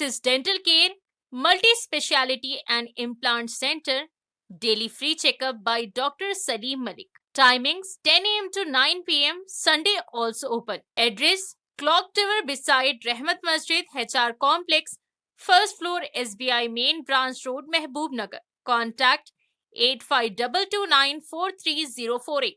Oasis Dental Care, Multi-Speciality and Implant Center, daily free checkup by Dr. Salim Malik. Timings 10 a.m. to 9 p.m. Sunday also open. Address Clock Tower beside Rahmat Masjid, HR Complex, first floor, SBI Main Branch Road, Mehboob Nagar. Contact 8522943048.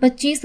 25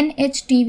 NHTV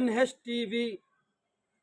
NHTV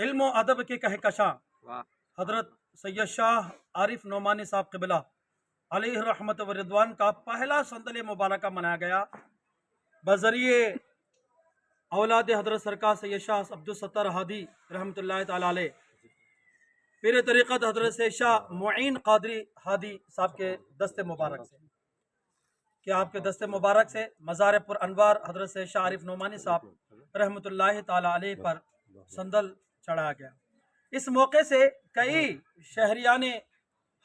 علم و ادب کے کہکشاں حضرت سید شاہ عارف نعمانی صاحب قبلہ علیہ رحمت و رضوان کا پہلا سندل مبارکہ منایا گیا بذریعے اولاد حضرت سرکار سید شاہ عبدالستار ہادی رحمۃ اللہ تعالی علیہ پیر طریقت حضرت سید شاہ معین قادری ہادی صاحب کے دست مبارک سے کہ آپ کے دست مبارک سے مزار پر انوار حضرت سید شاہ عارف نعمانی صاحب رحمۃ اللہ تعالی علیہ پر سندل چڑھایا گیا۔ اس موقع سے کئی شہریان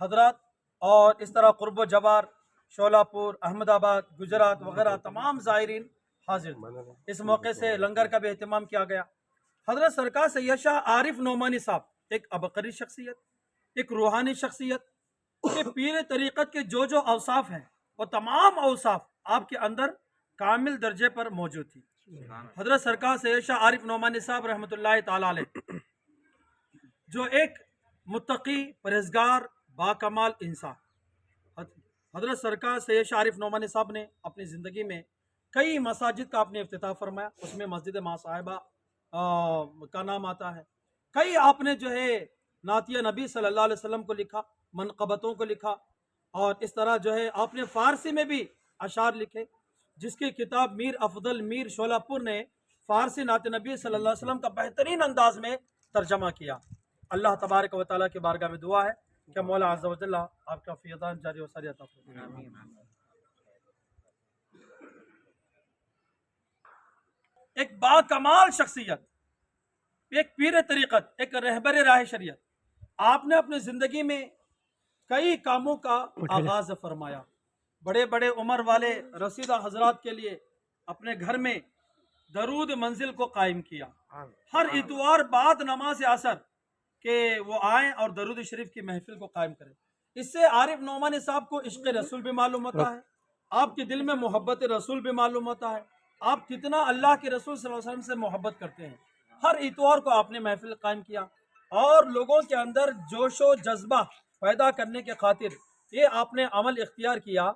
حضرات اور اس طرح قرب و جوار شولہ پور احمد آباد گجرات وغیرہ تمام زائرین حاضر تھے۔ اس موقع سے لنگر کا بھی اہتمام کیا گیا۔ حضرت سرکار سید شاہ عارف نعمانی صاحب ایک عبقری شخصیت، ایک روحانی شخصیت، کہ پیر طریقت کے جو اوصاف ہیں وہ تمام اوصاف آپ کے اندر کامل درجے پر موجود تھی۔ حضرت سرکار سید شاہ عارف نعمانی صاحب رحمۃ اللہ تعالی علیہ جو ایک متقی پرہیزگار باکمال انسان، حضرت سرکار سید شاہ عارف نعمانی صاحب نے اپنی زندگی میں کئی مساجد کا آپ نے افتتاح فرمایا، اس میں مسجد ماں صاحبہ کا نام آتا ہے۔ کئی آپ نے جو ہے نعتیہ نبی صلی اللہ علیہ وسلم کو لکھا، منقبتوں کو لکھا، اور اس طرح جو ہے آپ نے فارسی میں بھی اشعار لکھے، جس کی کتاب میر افضل میر شولہ پور نے فارسی نعت نبی صلی اللہ علیہ وسلم کا بہترین انداز میں ترجمہ کیا۔ اللہ تبارک و تعالیٰ کی بارگاہ میں دعا ہے کہ مولا عز و جل آپ کا فیضان جاری و ساری عطا فرمائے۔ ایک باکمال شخصیت، ایک پیر طریقت، ایک رہبر راہ شریعت، آپ نے اپنی زندگی میں کئی کاموں کا آغاز فرمایا۔ بڑے بڑے عمر والے رسیدہ حضرات کے لیے اپنے گھر میں درود منزل کو قائم کیا۔ ہر اتوار بعد نماز عصر کہ وہ آئیں اور درود شریف کی محفل کو قائم کریں۔ اس سے عارف نعمانی صاحب کو عشق رسول بھی معلوم ہوتا ہے، آپ کے دل میں محبت رسول بھی معلوم ہوتا ہے، آپ کتنا اللہ کے رسول صلی اللہ علیہ وسلم سے محبت کرتے ہیں۔ ہر اتوار کو آپ نے محفل قائم کیا اور لوگوں کے اندر جوش و جذبہ پیدا کرنے کے خاطر یہ آپ نے عمل اختیار کیا،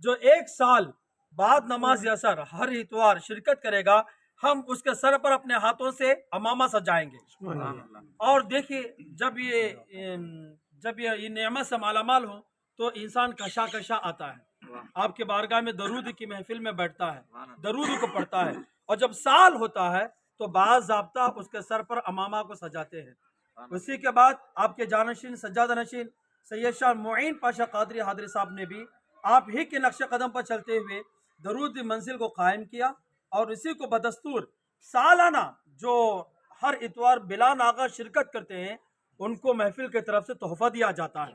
جو ایک سال بعد نماز عصر ہر اتوار شرکت کرے گا، ہم اس کے سر پر اپنے ہاتھوں سے امامہ سجائیں گے۔ اور دیکھیے جب یہ نعمت سے مالا مال ہو تو انسان کشا کشا آتا ہے، آپ کے بارگاہ میں درود کی محفل میں بیٹھتا ہے، درود کو پڑھتا ہے، اور جب سال ہوتا ہے تو باضابطہ اس کے سر پر امامہ کو سجاتے ہیں۔ اسی کے بعد آپ کے جانشین سجادہ نشین سید شاہ معین پاشا قادری حاضری صاحب نے بھی آپ ہی کے نقش قدم پر چلتے ہوئے درود منزل کو قائم کیا، اور اسی کو بدستور سالانہ جو ہر اتوار بلا ناغہ شرکت کرتے ہیں ان کو محفل کی طرف سے تحفہ دیا جاتا ہے،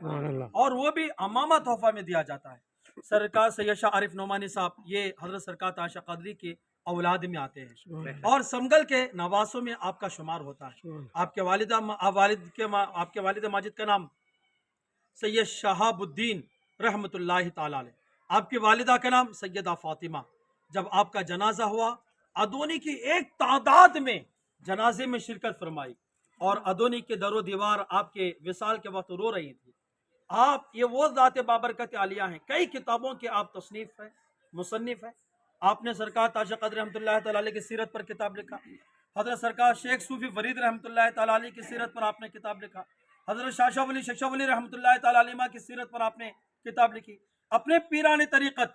اور وہ بھی امامہ تحفہ میں دیا جاتا ہے۔ سرکار سید شاہ عارف نعمانی صاحب یہ حضرت سرکار تاشا قادری کے اولاد میں آتے ہیں، اور سمگل کے نواسوں میں آپ کا شمار ہوتا ہے۔ آپ کے والد ماجد کا نام سید شہاب الدین رحمۃ اللہ تعالی علیہ، آپ کی والدہ کا نام سیدہ فاطمہ۔ جب آپ کا جنازہ ہوا، ادونی کی ایک تعداد میں جنازے میں شرکت فرمائی، اور ادونی کے در و دیوار آپ کے وصال کے وقت رو رہی تھی۔ آپ یہ وہ ذات بابرکت عالیہ ہیں، کئی کتابوں کے آپ تصنیف ہیں، مصنف ہیں۔ آپ نے سرکار تاشا قادری رحمۃ اللہ تعالی علیہ کی سیرت پر کتاب لکھا، حضرت سرکار شیخ صوفی فرید رحمۃ اللہ تعالی علیہ کی سیرت پر آپ نے کتاب لکھا، حضرت شاہ ولی رحمۃ اللہ تعالی علیہ کی سیرت پر آپ نے کتاب لکھی۔ اپنے پیران طریقت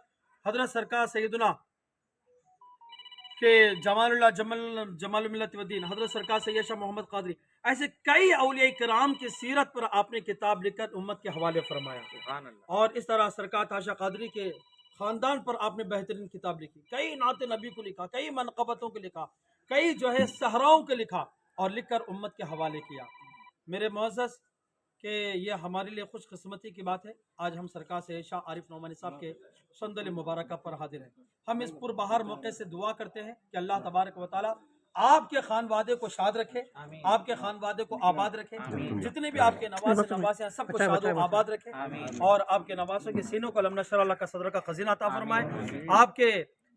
حضرت سرکار سیدنا کہ جمال اللہ جمال ملت الدین حضرت سرکار سید شاہ محمد قادری، ایسے کئی اولیاء کرام کی سیرت پر آپ نے کتاب لکھ کر امت کے حوالے فرمایا، اور اس طرح سرکار تاشا قادری کے خاندان پر آپ نے بہترین کتاب لکھی، کئی نعت نبی کو لکھا، کئی منقبتوں کو لکھا، کئی جو ہے صحراؤں کو لکھا، اور لکھ کر امت کے حوالے کیا۔ میرے معزز کہ یہ ہمارے لیے خوش قسمتی کی بات ہے، آج ہم سرکار سید شاہ عارف نعمانی صاحب کے سندل مبارکہ پر حاضر ہیں۔ ہم اس پربہار موقع سے دعا کرتے ہیں کہ اللہ تبارک و تعالی آپ کے خانوادے کو شاد رکھے، آپ کے خانوادے کو آباد رکھے، جتنے بھی آپ کے نواسے ہیں سب کو شاد و آباد رکھے، اور آپ کے نواسوں کے سینوں کو لم نشر اللہ کا صدر کا خزینہ عطا فرمائے، آپ کے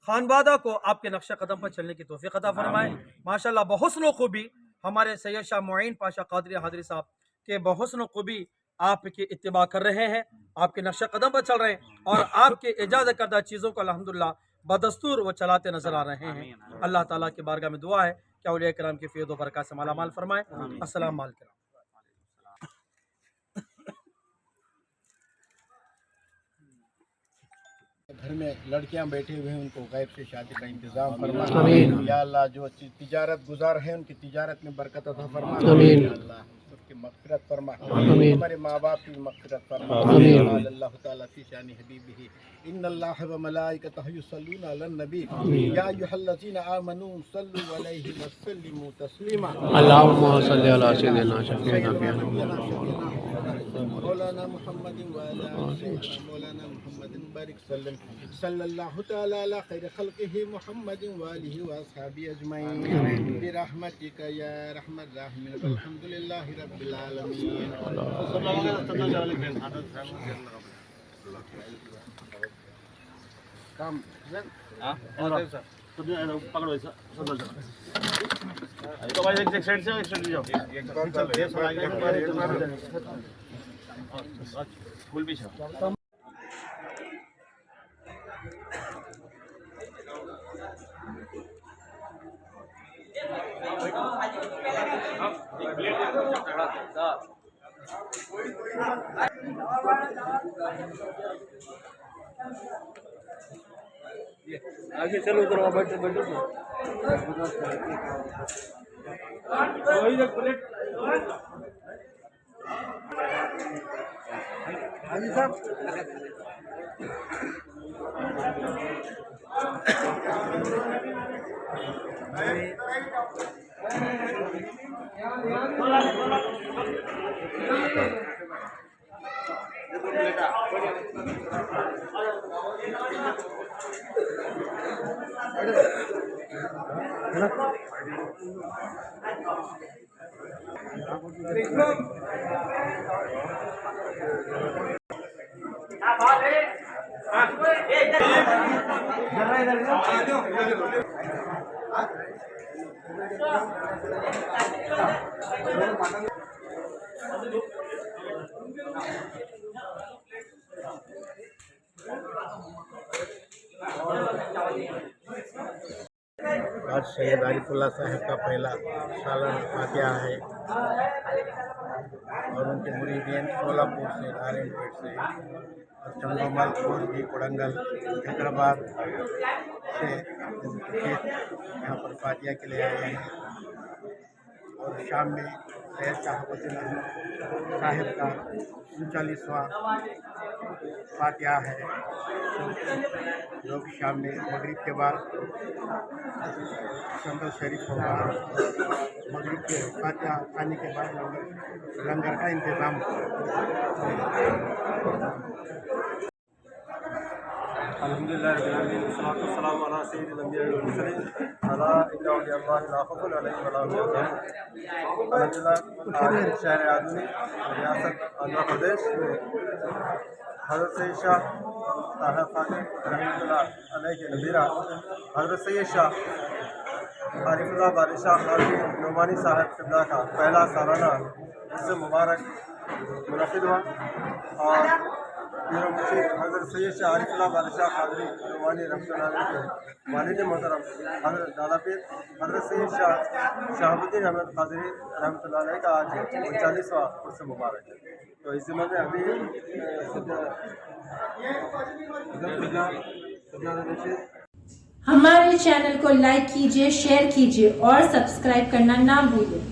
خانوادہ کو آپ کے نقش قدم پر چلنے کی توفیق عطا فرمائے۔ ماشاءاللہ بحسن و خوبی ہمارے سید شاہ معین پاشا قادری حاضری صاحب کے بحسن و خوبی آپ کی اتباع کر رہے ہیں، آپ کے نقش قدم پر چل رہے ہیں، اور آپ کے اجازت کردہ چیزوں کو الحمدللہ بدستور وہ چلاتے نظر آ رہے ہیں۔ اللہ تعالیٰ کی بارگاہ میں دعا ہے کہ اولیاء کرام کی فیض و برکات سے مالا مال فرمائے. السلام علیکم. گھر میں لڑکیاں بیٹھے ہوئے ہیں ان کو غیب سے شادی کا انتظام فرما. آمین. یا اللہ جو تجارت گزار ہیں ان کی تجارت میں برکت عطا فرما. آمین. یا اللہ اس کی مغفرت فرما. آمین. ہمارے ماں باپ کی مغفرت فرما. آمین. قال اللہ تعالیٰ فی شان حبیبہ ان اللہ و ملائکتہ یصلون علی النبی یا ایھا الذین آمنوا صلوا علیہ وسلموا تسلیما. اللهم صل على سيدنا شفيعنا مولانا محمد وعلى آله مولانا محمد بارک وسلم صلی اللہ تعالی علی خیر خلقہ محمد وآلہ واصحابہ اجمعین برحمتک یا ارحم الراحمین والحمد للہ رب العالمین. آگے چلو ادھر بیٹھو بیٹھو. حاجی صاحب آج سید عارف اللہ صاحب کا پہلا سالانہ فاتحہ ہے اور ان کے مریدین سولہ پور سے، نارائن پیٹ سے اور چنگومل، کورگی، کوڑنگل، حیدرآباد سے یہاں پر فاتحہ کے لیے آئے ہیں. اور شام میں سید شہاب الدین احمد صاحب کا 39واں فاتحہ ہے جو کہ شام میں مغرب کے بعد سنبل شریف ہوگا. مغرب کے فاتحہ کھانے کے بعد لنگر کا انتظام الحمدللہ رب العالمین والصلاۃ والسلام علی سید الانبیاء والمرسلین الا ان اولیاء اللہ لا خوف علیہم ولا هم يحزنون. الحمدللہ آج شہر آدمی ریاست آندھرا پردیش میں حضرت سید شاہ طاہر خاکر رحمۃ اللہ علیہ کے نبیرہ حضرت سید شاہ عارف اللہ بادشاہ خاجی نعمانی صاحب قبلہ کا پہلا سالانہ عرس مبارک منعقد ہوا اور میرا مشیر حضرت سید شاہ عارف اللہ بادشاہ خاجی نعمانی رحمۃ اللہ علیہ کے والد محترم حضرت دادا پیر حضرت سید شاہ شہاب الدین احمد قادری رحمۃ اللہ علیہ کا آج 39واں عرس مبارک ہے. تو اس ضمن میں ابھی ہمارے چینل کو لائک کیجیے، شیئر کیجیے اور سبسکرائب کرنا نہ بھولیں.